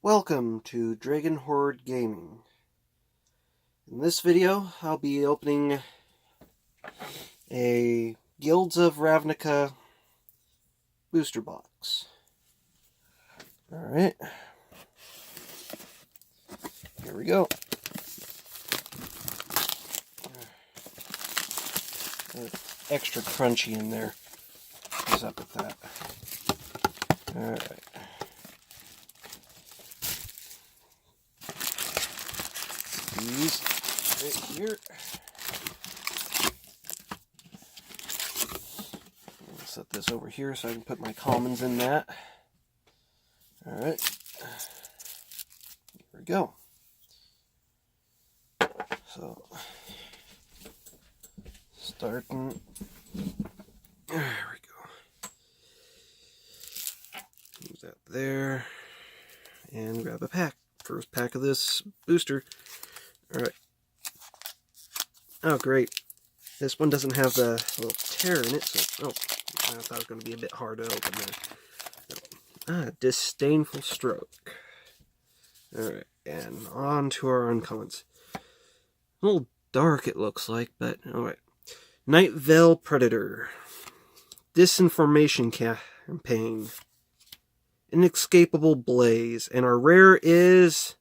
Welcome to Dragon Horde Gaming. In this video, I'll be opening a Guilds of Ravnica booster box. Alright. Here we go. Extra crunchy in there. What's up with that? Alright. These right here. I'll set this over here so I can put my commons in that. Alright. Here we go. So, starting. There we go. Move that there. And grab a pack. First pack of this booster. Alright. Oh, great. This one doesn't have the little tear in it, so... Oh, I thought it was going to be a bit hard to open there. Disdainful Stroke. Alright, and on to our uncommons. A little dark it looks like, but alright. Night Veil Predator. Disinformation Campaign. Inescapable Blaze. And our rare is...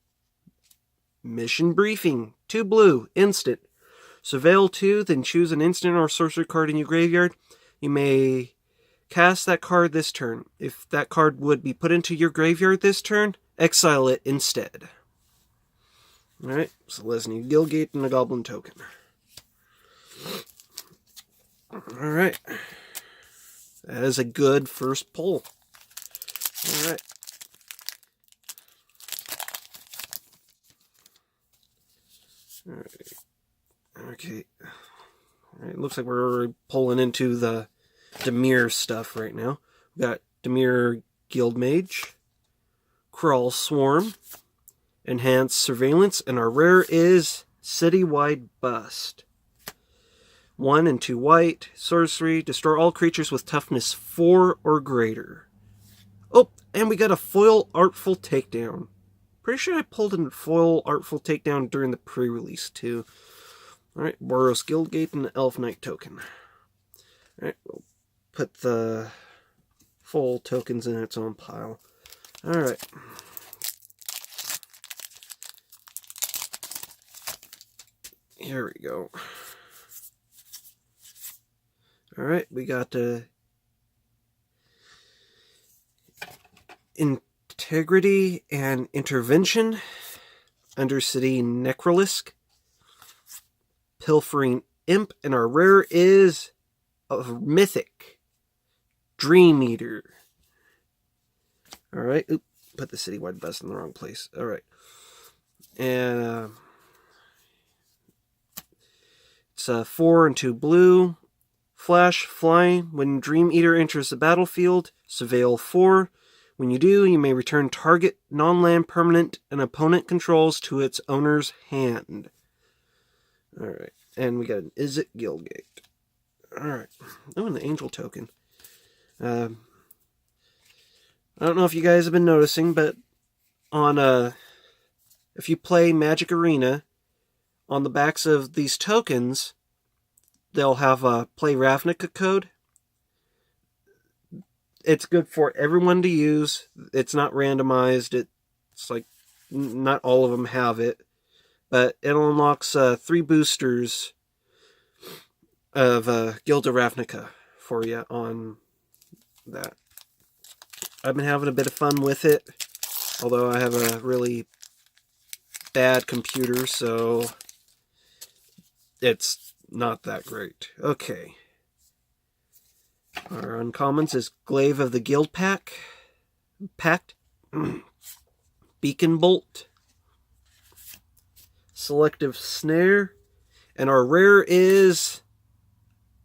Mission Briefing. 2 blue. Instant. Surveil 2, then choose an instant or sorcery card in your graveyard. You may cast that card this turn. If that card would be put into your graveyard this turn, exile it instead. Alright, so Lesney Gilgate and a Goblin Token. Alright. That is a good first pull. Alright. Alright. Okay. Alright, looks like we're pulling into the Dimir stuff right now. We got Dimir Guildmage, Crawl Swarm, Enhanced Surveillance, and our rare is Citywide Bust. 1 and 2 white, sorcery, destroy all creatures with toughness 4 or greater. Oh, and we got a foil Artful Takedown. Pretty sure I pulled a foil Artful Takedown during the pre-release too. Alright, Boros Guildgate and the Elf Knight token. Alright, we'll put the full tokens in its own pile. Alright. Here we go. Alright, we got Integrity and Intervention, Undercity Necrolisc, Pilfering Imp, and our rare is a Mythic Dream Eater. Alright, oop, put the Citywide Bust in the wrong place. Alright. And it's 4 and 2 blue. Flash, fly. When Dream Eater enters the battlefield, surveil 4. When you do, you may return target non-land permanent an opponent controls to its owner's hand. Alright, and we got an Izzet Guildgate. Alright, oh, and the Angel token. I don't know if you guys have been noticing, but on if you play Magic Arena, on the backs of these tokens, they'll have a Play Ravnica code. It's good for everyone to use. It's not randomized. It's like not all of them have it. But it unlocks 3 boosters of Guild of Ravnica for you on that. I've been having a bit of fun with it. Although I have a really bad computer, so it's not that great. Okay. Our uncommons is Glaive of the Guild Pact, Beacon Bolt, Selective Snare, and our rare is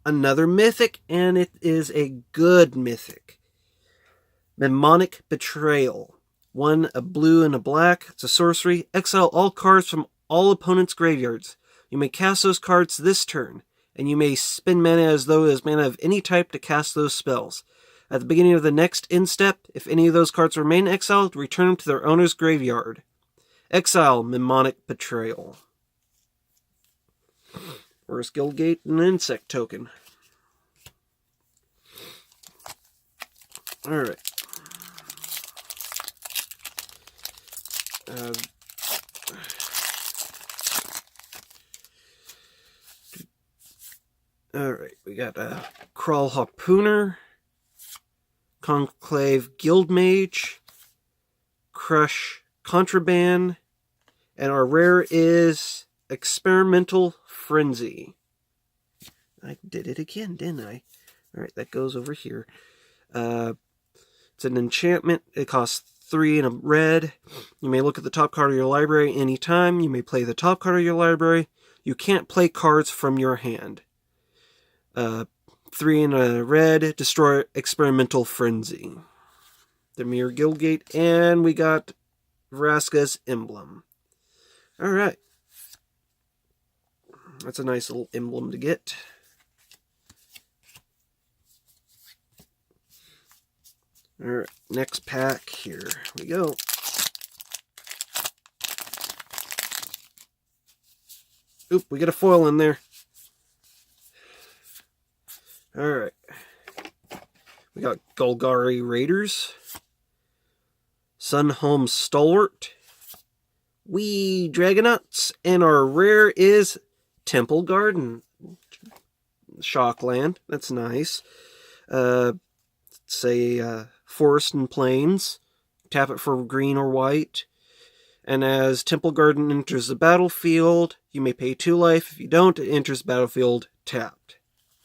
another Mythic, and it is a good Mythic. Mnemonic Betrayal. 1, a blue and a black. It's a sorcery. Exile all cards from all opponents' graveyards. You may cast those cards this turn, and you may spend mana as though it is mana of any type to cast those spells. At the beginning of the next end step, if any of those cards remain exiled, return them to their owner's graveyard. Exile Mnemonic Betrayal. Where's Guildgate? An insect token. Alright. Alright, we got Crawl Harpooner, Conclave Guildmage, Crush Contraband, and our rare is Experimental Frenzy. I did it again, didn't I? Alright, that goes over here. It's an enchantment. It costs 3 and a red. You may look at the top card of your library anytime. You may play the top card of your library. You can't play cards from your hand. 3 and a red. Destroy Experimental Frenzy. Dimir Guildgate. And we got Vraska's Emblem. Alright. That's a nice little emblem to get. Alright, next pack. Here we go. Oop, we got a foil in there. Alright. We got Golgari Raiders. Sunhome Stalwart. Wee Dragonauts. And our rare is Temple Garden. Shockland. That's nice. Say Forest and Plains. Tap it for green or white. And as Temple Garden enters the battlefield, you may pay 2 life. If you don't, it enters the battlefield tapped.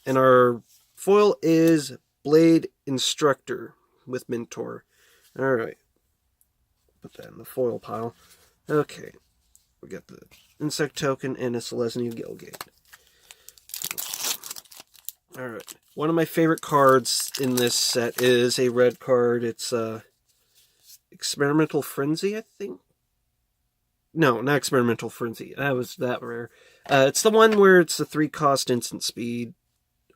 And our foil is Blade Instructor with Mentor. Alright. Put that in the foil pile. Okay. We got the insect token and a Selesnya Guildgate. Alright. One of my favorite cards in this set is a red card. It's Experimental Frenzy, I think? No, not Experimental Frenzy. That was that rare. It's the one where it's a 3-cost instant speed.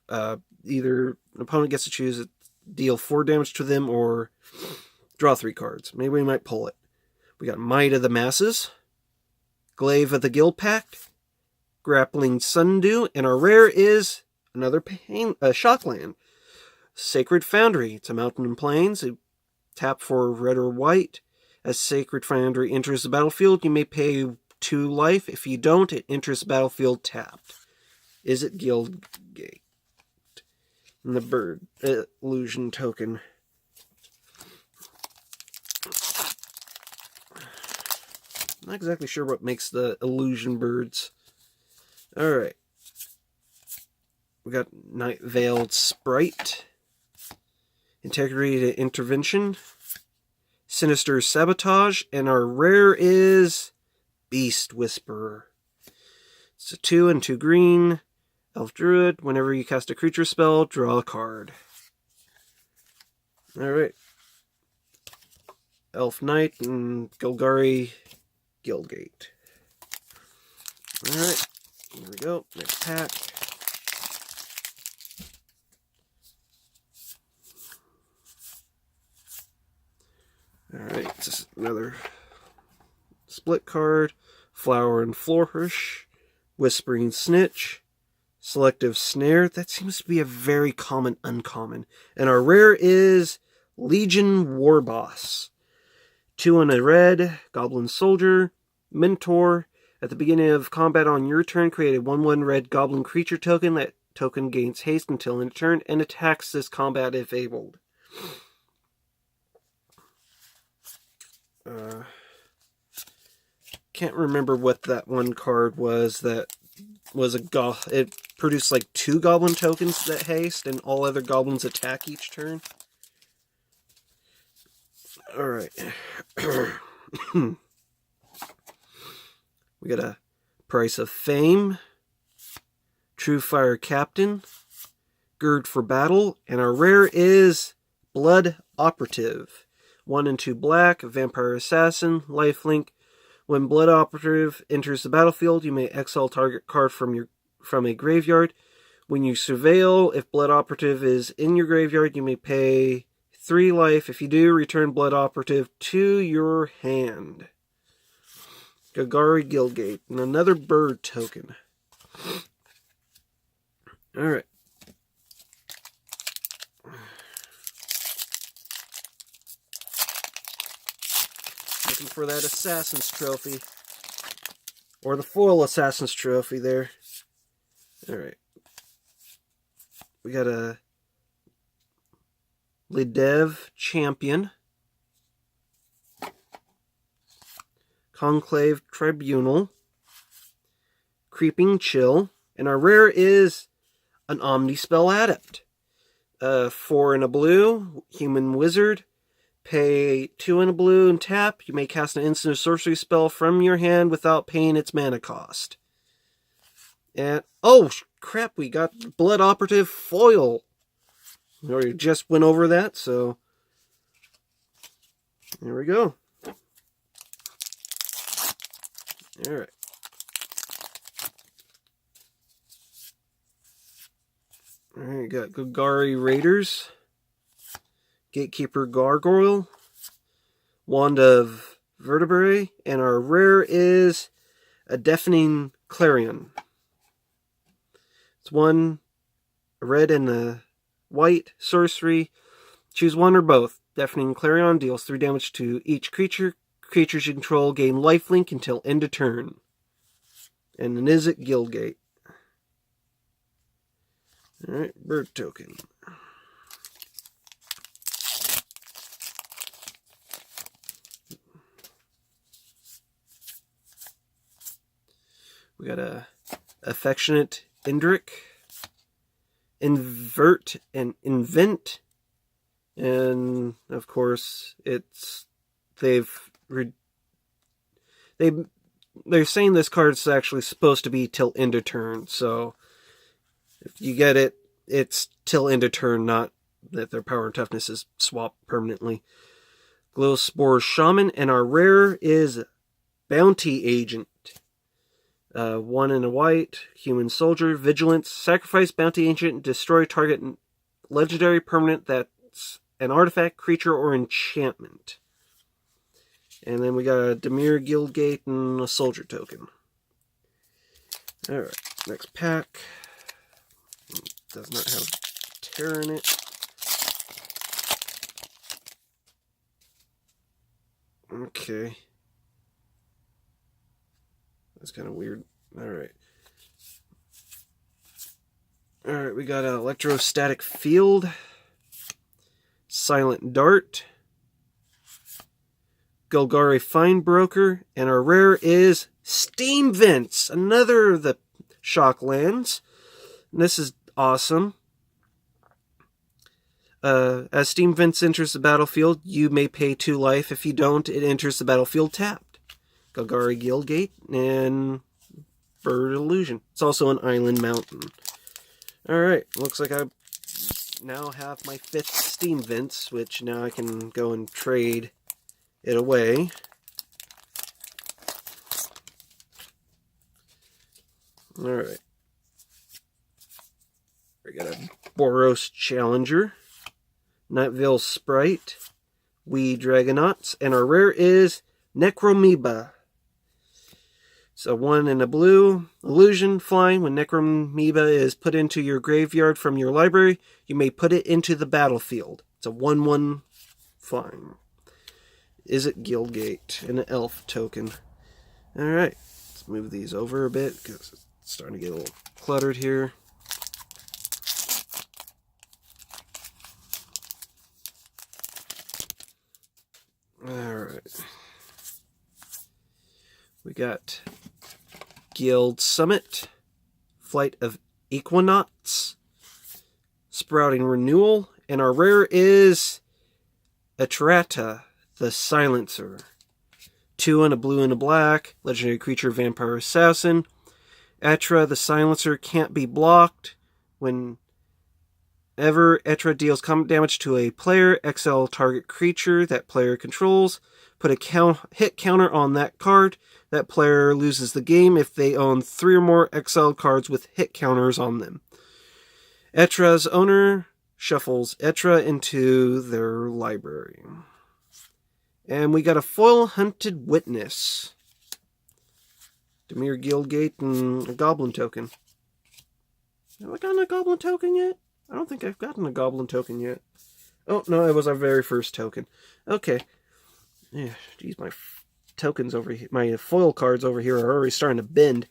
Either an opponent gets to choose it, deal 4 damage to them, or draw 3 cards. Maybe we might pull it. We got Might of the Masses, Glaive of the Guild Pact, Grappling Sundew, and our rare is another Shockland. Sacred Foundry. It's a mountain and plains. You tap for red or white. As Sacred Foundry enters the battlefield, you may pay 2 life. If you don't, it enters the battlefield tapped. Is it Guildgate? And the bird illusion token. Not exactly sure what makes the illusion birds. Alright. We got Night Veiled Sprite. Integrity to Intervention. Sinister Sabotage. And our rare is Beast Whisperer. It's a 2 and 2 green. Elf Druid. Whenever you cast a creature spell, draw a card. Alright. Elf Knight and Golgari Guildgate. Alright. Here we go. Next pack. Alright. Just another split card. Flower and Flourish. Whispering Snitch. Selective Snare. That seems to be a very common uncommon. And our rare is Legion Warboss. 2 and a red. Goblin Soldier. Mentor. At the beginning of combat on your turn, create a 1/1 red goblin creature token. That token gains haste until end of turn and attacks this combat if able. Can't remember what that one card was that was it produced like 2 goblin tokens that haste and all other goblins attack each turn. Alright. We got a Price of Fame, True Fire Captain, Gird for Battle, and our rare is Blood Operative. 1 and 2 black, Vampire Assassin, Lifelink. When Blood Operative enters the battlefield, you may exile target card from a graveyard. When you surveil, if Blood Operative is in your graveyard, you may pay 3 life. If you do, return Blood Operative to your hand. Golgari Guildgate, and another bird token. Alright. Looking for that Assassin's Trophy. Or the foil Assassin's Trophy there. Alright. We got a Lidev Champion. Conclave Tribunal. Creeping Chill. And our rare is an Omnispell Adept. 4 in a blue. Human Wizard. Pay 2 in a blue and tap. You may cast an instant or sorcery spell from your hand without paying its mana cost. And, oh crap, we got Blood Operative Foil. We already just went over that, so there we go. Alright. Alright, got Golgari Raiders. Gatekeeper Gargoyle, Wand of Vertebrae, and our rare is a Deafening Clarion. It's 1 red and a white sorcery. Choose one or both. Deafening Clarion deals 3 damage to each creature. Creatures you control gain lifelink until end of turn. And an Mythical Guildgate. Alright, bird token. We got a Affectionate Indrik, Invert and Invent, and of course they're saying this card's actually supposed to be till end of turn, so if you get it, it's till end of turn, not that their power and toughness is swapped permanently. Glowspore Shaman, and our rare is Bounty Agent. 1 in a white, Human Soldier, Vigilance, sacrifice Bounty Agent, destroy target legendary permanent that's an artifact, creature, or enchantment. And then we got a Dimir Guildgate and a Soldier token. Alright, next pack. Does not have Terror in it. Okay. That's kind of weird. Alright. Alright, we got an Electrostatic Field. Silent Dart. Golgari Finebroker. And our rare is Steam Vents. Another of the shock lands. And this is awesome. As Steam Vents enters the battlefield, you may pay 2 life. If you don't, it enters the battlefield tapped. Golgari Guildgate, and Bird Illusion. It's also an island mountain. Alright, looks like I now have my 5th Steam Vents, which now I can go and trade it away. Alright. We got a Boros Challenger, Nightvale Sprite, Wee Dragonauts, and our rare is Necromoeba. So 1 in a blue, illusion, flying. When Necromoeba is put into your graveyard from your library, you may put it into the battlefield. It's a 1/1 flying. Mythical Guildgate, and an elf token. Alright, let's move these over a bit, because it's starting to get a little cluttered here. Alright. We got Guild Summit, Flight of Equinauts, Sprouting Renewal, and our rare is Atrata, the Silencer. 2 in a blue and a black, legendary creature, Vampire Assassin. Atra, the Silencer, can't be blocked. Whenever Atra deals combat damage to a player, exile target creature that player controls. Put a hit counter on that card. That player loses the game if they own 3 or more exiled cards with hit counters on them. Etra's owner shuffles Etra into their library. And we got a foil hunted witness. Dimir Guildgate and a goblin token. Have I gotten a goblin token yet? I don't think I've gotten a goblin token yet. Oh, no, it was our very first token. Okay. Yeah, geez, my tokens over here, my foil cards over here are already starting to bend.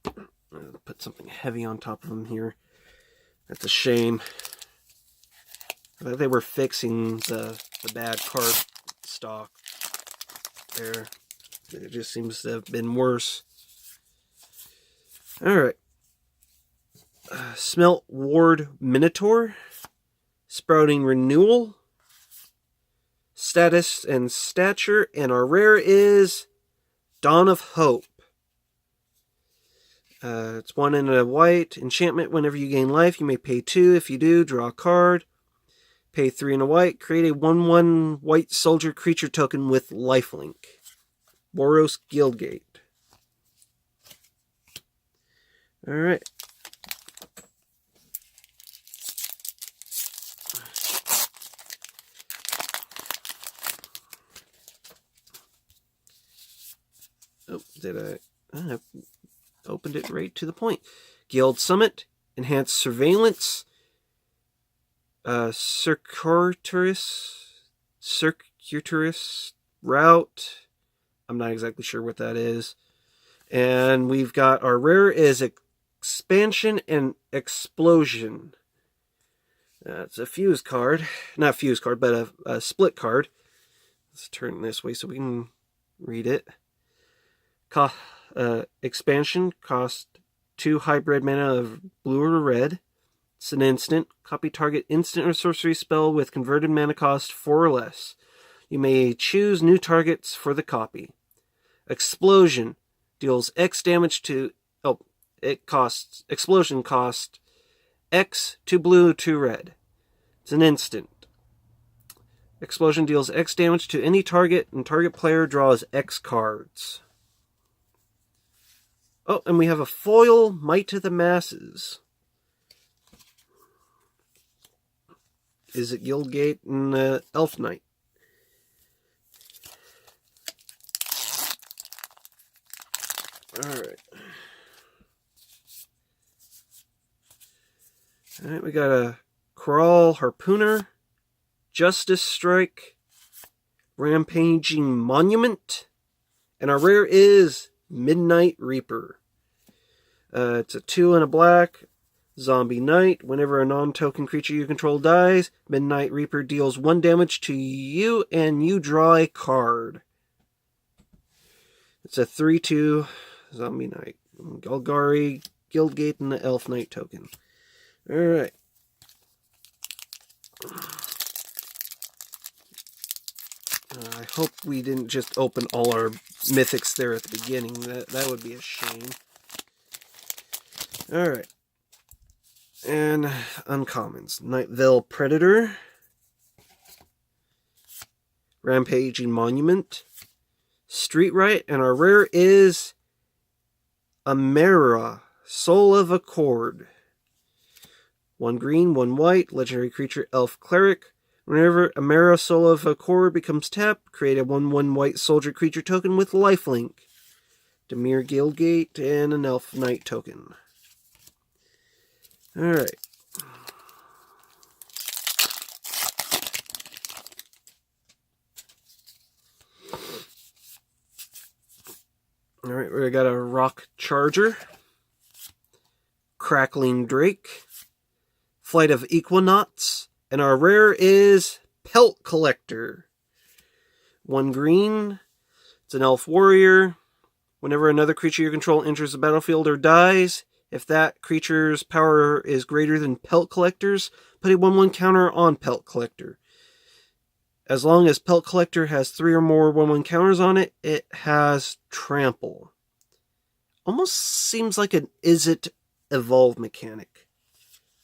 I'll put something heavy on top of them here. That's a shame. I thought they were fixing the bad card stock there. It just seems to have been worse. Alright. Smelt Ward Minotaur. Sprouting Renewal. Status and Stature. And our rare is Dawn of Hope. It's 1 and a white. Enchantment. Whenever you gain life, you may pay 2. If you do, draw a card. Pay 3 and a white. Create a 1/1 white soldier creature token with lifelink. Boros Guildgate. Alright. Oh, did I opened it right to the point. Guild Summit. Enhanced Surveillance. Circuitous Route. I'm not exactly sure what that is. And we've got our rare is Expansion and Explosion. It's a fuse card. Not fuse card, but a split card. Let's turn this way so we can read it. Expansion cost 2 hybrid mana of blue or red. It's an instant. Copy target instant or sorcery spell with converted mana cost 4 or less. You may choose new targets for the copy. Explosion deals X damage to... Oh, Explosion cost X, 2 blue, 2 red. It's an instant. Explosion deals X damage to any target, and target player draws X cards. Oh, and we have a foil Might to the Masses. Is it Guildgate and Elf Knight? Alright. Alright, we got a Crawl Harpooner, Justice Strike, Rampaging Monument, and our rare is Midnight Reaper. It's a 2 and a black, Zombie Knight. Whenever a non-token creature you control dies, Midnight Reaper deals 1 damage to you and you draw a card. It's a 3/2 Zombie Knight. Golgari, Guildgate, and the Elf Knight token. Alright. I hope we didn't just open all our mythics there at the beginning. That would be a shame. Alright. And uncommons. Nightvale Predator. Rampaging Monument. Street Right. And our rare is Amera, Soul of Accord. 1 green, 1 white. Legendary creature Elf Cleric. Whenever Amera, Soul of Accord becomes tapped, create a 1/1 white soldier creature token with lifelink. Dimir Guildgate and an Elf Knight token. Alright. Alright, we got a Rock Charger. Crackling Drake. Flight of Equinauts. And our rare is Pelt Collector. 1 green. It's an Elf Warrior. Whenever another creature you control enters the battlefield or dies, if that creature's power is greater than Pelt Collector's, put a 1/1 counter on Pelt Collector. As long as Pelt Collector has 3 or more 1/1 counters on it, it has Trample. Almost seems like an Is It Evolve mechanic.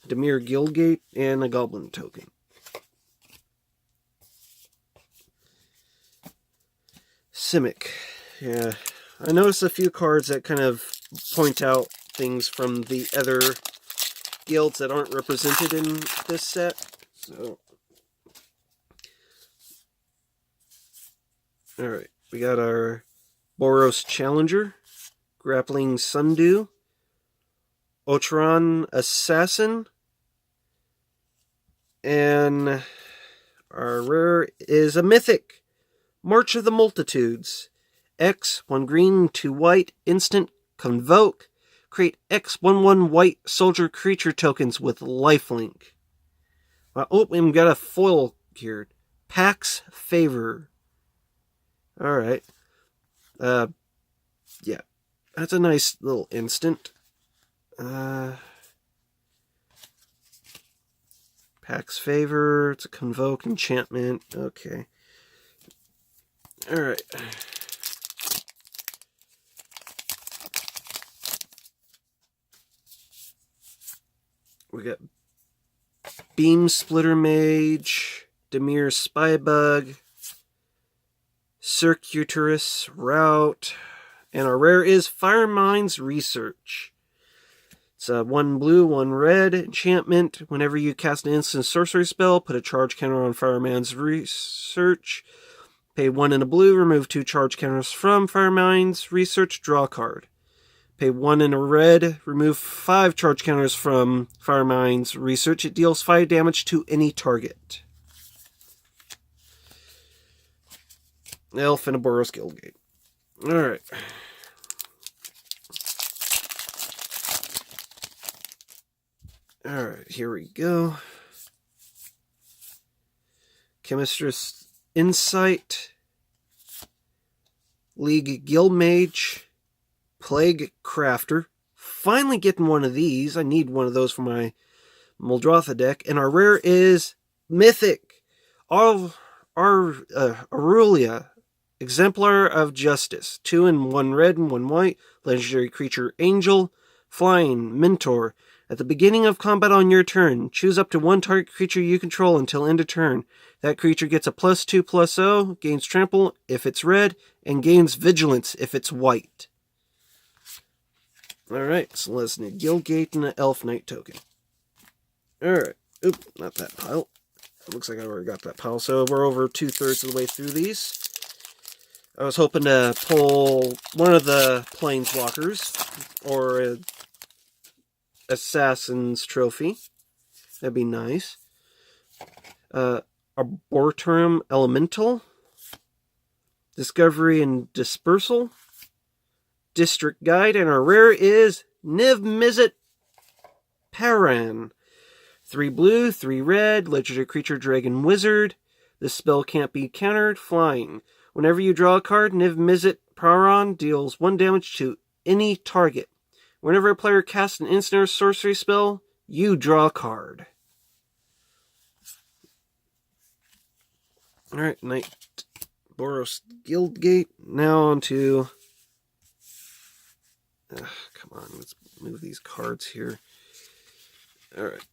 Dimir Guildgate and a Goblin token. Simic. Yeah, I noticed a few cards that kind of point out things from the other guilds that aren't represented in this set. So, alright, we got our Boros Challenger, Grappling Sundew, Otron Assassin, and our rare is a Mythic, March of the Multitudes. X, 1 green, 2 white, instant, convoke. Create X 1/1 white soldier creature tokens with lifelink. Oh, we got a foil here. Pax Favor. Alright. Yeah. That's a nice little instant. Pax Favor. It's a convoke enchantment. Okay. Alright. We got Beam Splitter Mage, Dimir Spybug, Circuitous Route, and our rare is Firemind's Research. It's a 1 blue, 1 red enchantment. Whenever you cast an instant sorcery spell, put a charge counter on Firemind's Research. Pay 1 and a blue, remove 2 charge counters from Firemind's Research, draw a card. Pay 1 and a red, remove 5 charge counters from Firemind's Research. It deals 5 damage to any target. Elf and a Boros Guildgate. Alright. Alright, here we go. Chemistress Insight. League Guildmage. Plague Crafter. Finally getting one of these. I need one of those for my Muldrotha deck. And our rare is Mythic. Aurelia. Exemplar of Justice. 2 and 1 red and 1 white. Legendary creature Angel. Flying. Mentor. At the beginning of combat on your turn, choose up to 1 target creature you control until end of turn. That creature gets a +2/+0, gains trample if it's red, and gains vigilance if it's white. Alright, so let's need Guildgate and an Elf Knight token. Alright. Oop, not that pile. It looks like I already got that pile. So we're over 2/3 of the way through these. I was hoping to pull one of the Planeswalkers, or a Assassin's Trophy. That'd be nice. Arboretum Elemental. Discovery and Dispersal. District Guide, and our rare is Niv Mizzet Paran. 3 blue, 3 red, legendary creature Dragon Wizard. This spell can't be countered, flying. Whenever you draw a card, Niv Mizzet Paran deals 1 damage to any target. Whenever a player casts an instant or sorcery spell, you draw a card. Alright, Knight Boros Guildgate. Now on to... come on, let's move these cards here. Alright.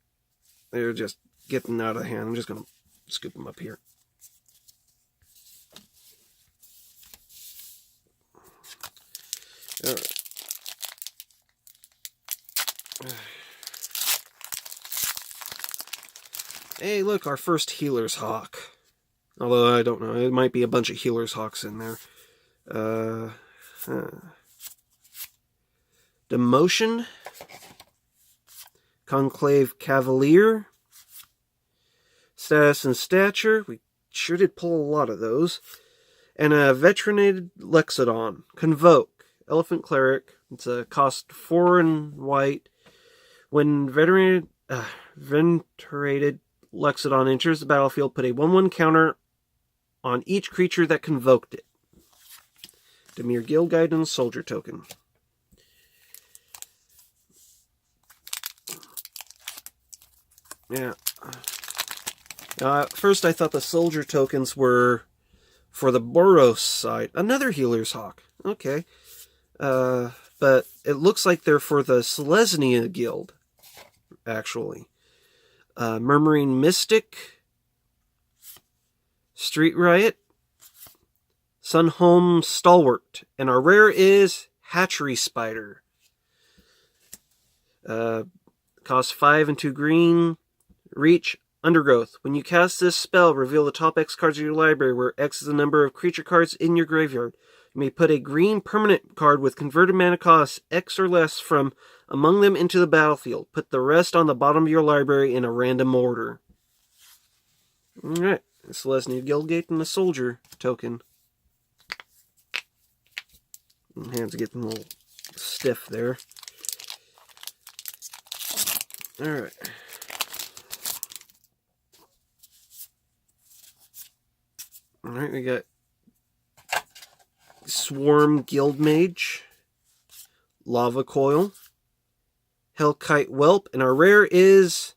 They're just getting out of hand. I'm just going to scoop them up here. Alright. Hey, look, our first Healer's Hawk. Although, I don't know. It might be a bunch of Healer's Hawks in there. Demotion. Conclave Cavalier. Status and Stature. We sure did pull a lot of those. And a Veterinated Lexodon. Convoke. Elephant Cleric. It's a cost 4 and white. When Venerated Lexodon enters the battlefield, put a 1/1 counter on each creature that convoked it. Dimir Guildguide and Soldier token. Yeah. At first I thought the Soldier tokens were for the Boros side. Another Healer's Hawk. Okay. But it looks like they're for the Selesnya Guild, actually. Murmuring Mystic, Street Riot, Sunhome Stalwart, and our rare is Hatchery Spider. Cost 5 and 2 green. Reach, Undergrowth. When you cast this spell, reveal the top X cards of your library, where X is the number of creature cards in your graveyard. You may put a green permanent card with converted mana cost X or less from among them into the battlefield. Put the rest on the bottom of your library in a random order. Alright, Selesnya Guildgate and a Soldier token. Hands are getting a little stiff there. Alright. Alright, we got Swarm Guildmage, Lava Coil, Hellkite Whelp, and our rare is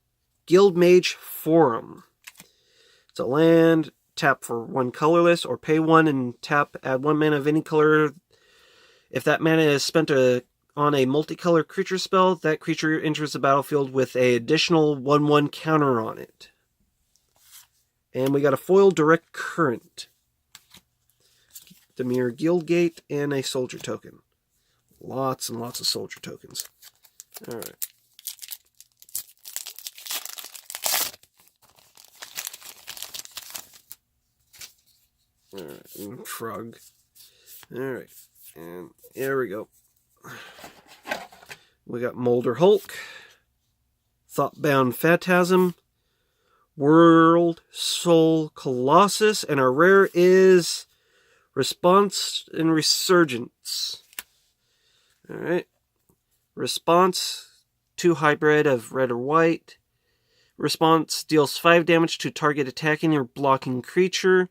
Guildmage Forum. It's a land, tap for 1 colorless, or pay 1 and tap, add 1 mana of any color. If that mana is spent on a multicolor creature spell, that creature enters the battlefield with an additional 1/1 counter on it. And we got a foil Direct Current, Dimir Guildgate, and a Soldier token. Lots and lots of Soldier tokens. Alright. Alright, and Frog. Alright, and there we go. We got Molder Hulk, Thoughtbound Phantasm, World Soul Colossus, and our rare is Response and Resurgence. Alright. Response, 2 hybrid of red or white. Response deals 5 damage to target attacking or blocking creature.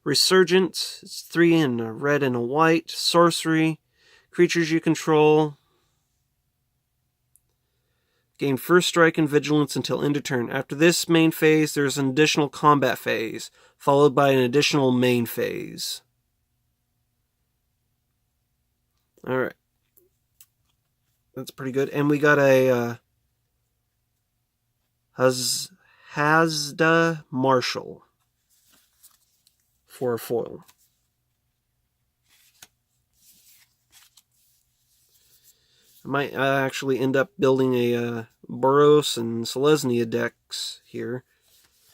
Resurgence, it's 3 in a red and a white. Sorcery, creatures you control gain first strike and vigilance until end of turn. After this main phase, there's an additional combat phase, followed by an additional main phase. Alright. That's pretty good. And we got a Hazda Marshall for a foil. I might actually end up building a Boros and Selesnya decks here.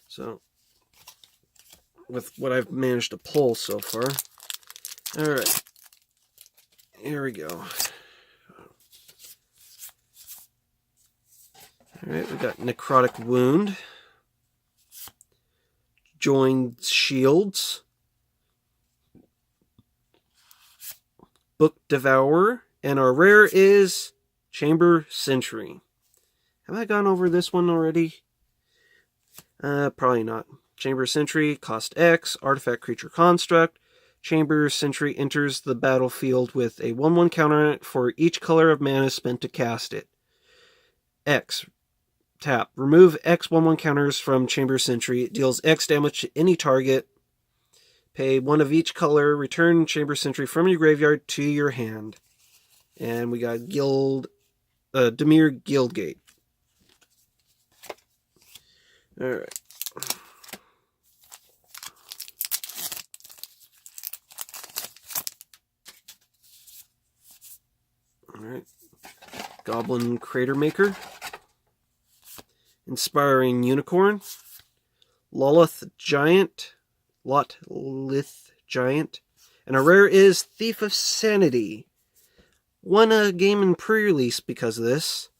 So, with what I've managed to pull so far. Alright. Here we go. Alright, we got Necrotic Wound. Joined Shields. Book Devourer. And our rare is Chamber Sentry. Have I gone over this one already? Probably not. Chamber Sentry, cost X, artifact creature construct. Chamber Sentry enters the battlefield with a 1/1 counter on it for each color of mana spent to cast it. X. Tap. Remove X 1/1 counters from Chamber Sentry. It deals X damage to any target. Pay 1 of each color. Return Chamber Sentry from your graveyard to your hand. And we got Dimir Guildgate. Alright. Alright. Goblin Crater Maker. Inspiring Unicorn. Lolith Giant. And a rare is Thief of Sanity. Won a game in pre-release because of this.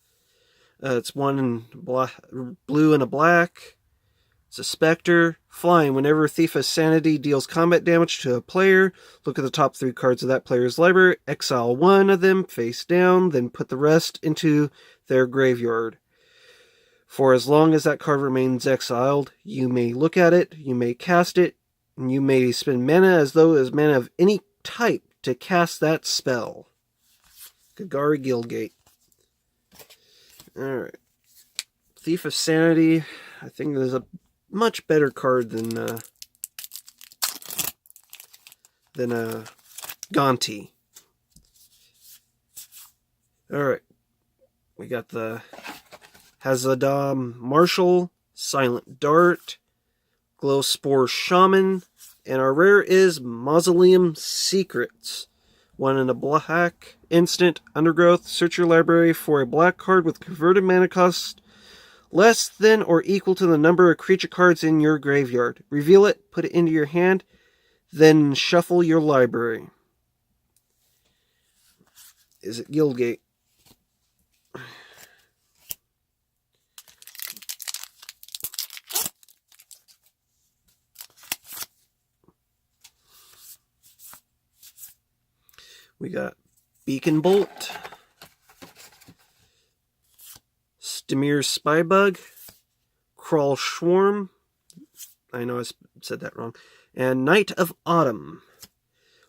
It's 1 in blue and a black. It's a Spectre. Flying. Whenever Thief of Sanity deals combat damage to a player, look at the top 3 cards of that player's library, exile 1 of them face down, then put the rest into their graveyard. For as long as that card remains exiled, you may look at it, you may cast it, and you may spend mana as though it is mana of any type to cast that spell. Kagari Guildgate. Alright. Thief of Sanity. I think there's a much better card than Gonti. Alright. We got the Hazadam Marshall, Silent Dart, Glowspore Shaman, and our rare is Mausoleum Secrets. 1 and a black. Instant. Undergrowth. Search your library for a black card with converted mana cost less than or equal to the number of creature cards in your graveyard. Reveal it, put it into your hand, then shuffle your library. Is it Guildgate? We got Beacon Bolt, Dimir Spybug, Crawl Swarm, I know I said that wrong, and Knight of Autumn.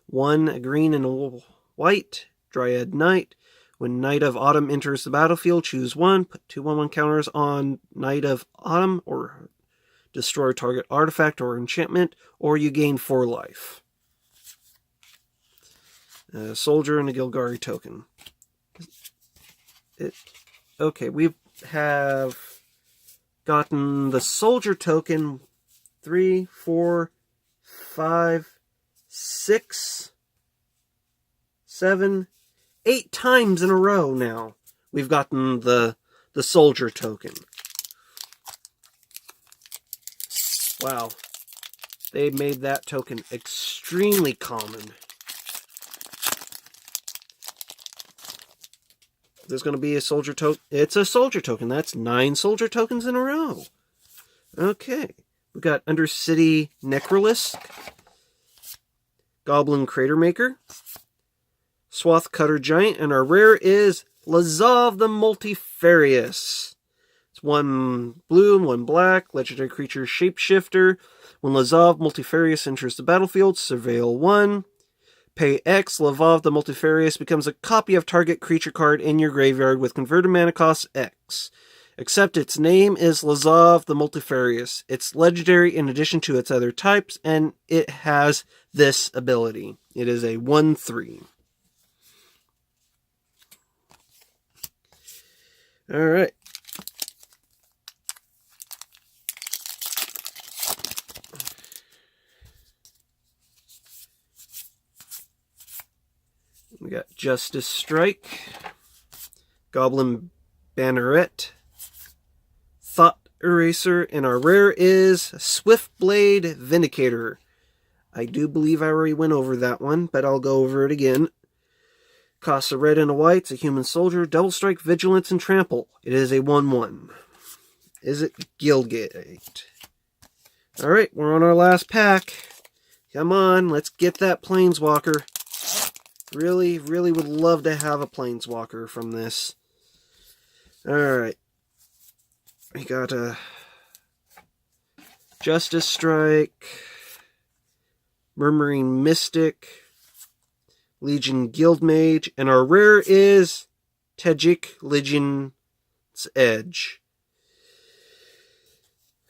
1 a green and a white, Dryad Knight. When Knight of Autumn enters the battlefield, choose 1, put 2/1/1 counters on Knight of Autumn, or destroy target artifact or enchantment, or you gain 4 life. A soldier and a Gilgari token. Okay, we have gotten the soldier token 3, 4, 5, 6, 7, 8 times in a row now. We've gotten the soldier token. Wow. They made that token extremely common. There's going to be a soldier token. It's a soldier token. That's 9 soldier tokens in a row. Okay. We've got Undercity Necrolisk, Goblin Cratermaker, Swath Cutter Giant, and our rare is Lazav the Multifarious. It's 1 blue and 1 black, legendary creature Shapeshifter. When Lazav Multifarious enters the battlefield, surveil 1. Pay X, Lazav the Multifarious becomes a copy of target creature card in your graveyard with converted mana cost X. Except its name is Lazav the Multifarious. It's legendary in addition to its other types, and it has this ability. It is a 1/3. Alright. We got Justice Strike, Goblin Banneret, Thought Eraser, and our rare is Swiftblade Vindicator. I do believe I already went over that one, but I'll go over it again. Costs a red and a white, it's a human soldier, double strike, vigilance, and trample. It is a 1/1. Is it Guildgate? Alright, we're on our last pack. Come on, let's get that Planeswalker. Really, really would love to have a Planeswalker from this. Alright. We got a Justice Strike, Murmuring Mystic, Legion Guildmage, and our rare is Tajik Legion's Edge.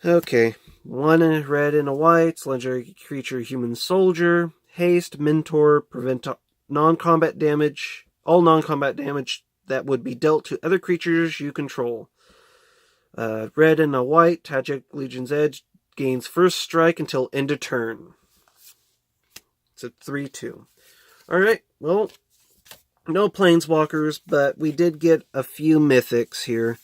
Okay. 1 in a red and a white, legendary creature human soldier, haste, mentor, prevent non-combat damage, all non-combat damage that would be dealt to other creatures you control. Red and a white, Tajik Legion's Edge gains first strike until end of turn. It's a 3/2. Alright, well, no Planeswalkers, but we did get a few Mythics here.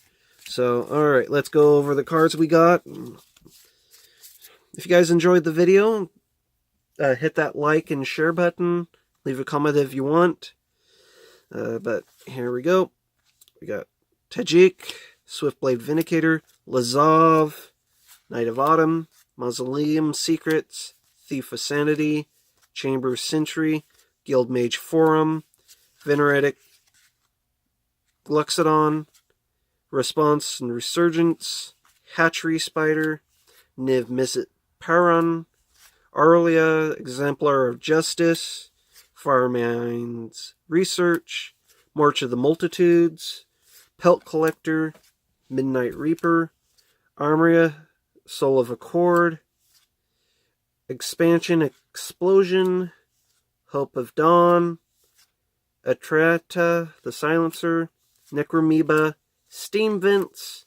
So, alright, let's go over the cards we got. If you guys enjoyed the video, hit that like and share button. Leave a comment if you want. But here we go. We got Tajik, Swiftblade Vindicator, Lazav, Knight of Autumn, Mausoleum Secrets, Thief of Sanity, Chamber Sentry, Guildmage Forum, Veneretic Gluxodon, Response and Resurgence, Hatchery Spider, Niv Mizzet Paran, Arlia, Exemplar of Justice, Firemind's Research, March of the Multitudes, Pelt Collector, Midnight Reaper, Armoria, Soul of Accord, Expansion Explosion, Hope of Dawn, Atrata, the Silencer, Necromoeba, Steam Vents,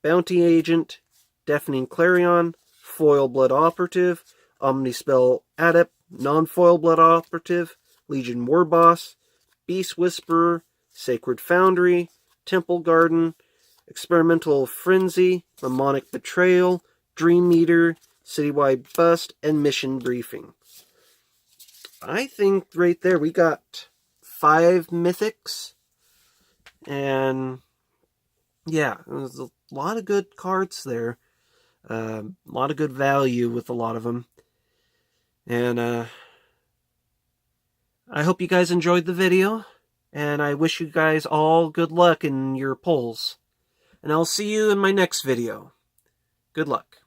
Bounty Agent, Deafening Clarion, Foil Blood Operative, Omnispell Adept, Non-Foil Blood Operative, Legion War Boss, Beast Whisperer, Sacred Foundry, Temple Garden, Experimental Frenzy, Mnemonic Betrayal, Dream Meter, Citywide Bust, and Mission Briefing. I think right there we got 5 mythics. And yeah, there's a lot of good cards there. A lot of good value with a lot of them. And I hope you guys enjoyed the video. And I wish you guys all good luck in your polls. And I'll see you in my next video. Good luck.